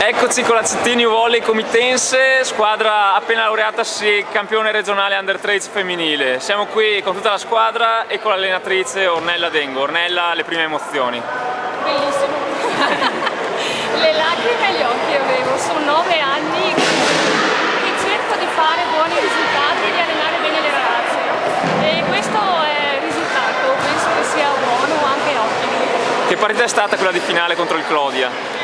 Eccoci con la Cettini Volley Comitense, squadra appena laureatasi campione regionale Under 13 femminile. Siamo qui con tutta la squadra e con l'allenatrice Ornella Dengo. Ornella, le prime emozioni. Bellissimo. Le lacrime agli occhi avevo, sono 9 anni che cerco di fare buoni risultati e di allenare bene le ragazze. E questo è il risultato, penso che sia buono, anche ottimo. Che partita è stata quella di finale contro il Clodia?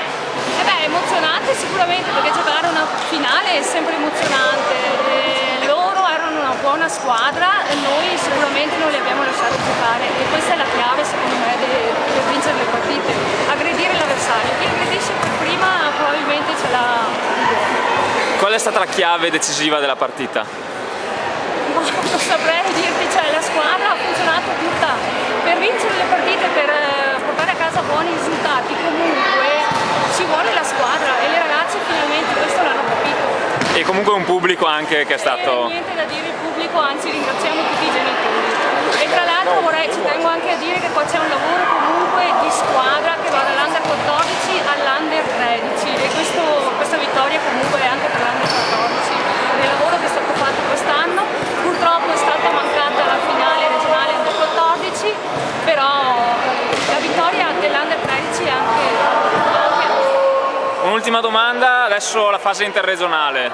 Emozionante sicuramente, perché giocare una finale è sempre emozionante. E loro erano una buona squadra e noi sicuramente non li abbiamo lasciati giocare, e questa è la chiave secondo me per vincere le partite, aggredire l'avversario. Chi aggredisce per prima probabilmente ce l'ha. Qual è stata la chiave decisiva della partita? Non saprei dirti, cioè la squadra ha funzionato tutta per vincere le partite, per portare a casa buoni risultati. Comunque ci vuole la squadra e le ragazze finalmente questo l'hanno capito. E comunque un pubblico anche che è stato... Niente da dire, il pubblico, anzi ringraziamo tutti i genitori. E tra l'altro ci tengo anche a dire che qua c'è un lavoro comunque di squadra che va dall'Under 14 all'Under 13, e questa vittoria comunque è anche per l'Under 14. Il lavoro che è stato fatto quest'anno, purtroppo è stata mancata la finale regionale Under 14, però la vittoria dell'Under 13 è anche... Un'ultima domanda, adesso la fase interregionale.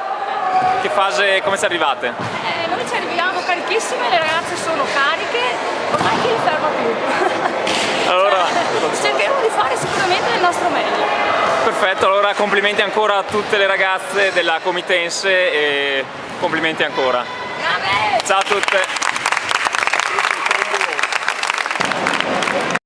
Che fase, come ci arrivate? Noi ci arriviamo carichissime, le ragazze sono cariche, ormai chi li ferma più? Allora, cercheremo di fare sicuramente il nostro meglio. Perfetto, allora complimenti ancora a tutte le ragazze della Comitense e complimenti ancora. Brave! Ciao a tutte!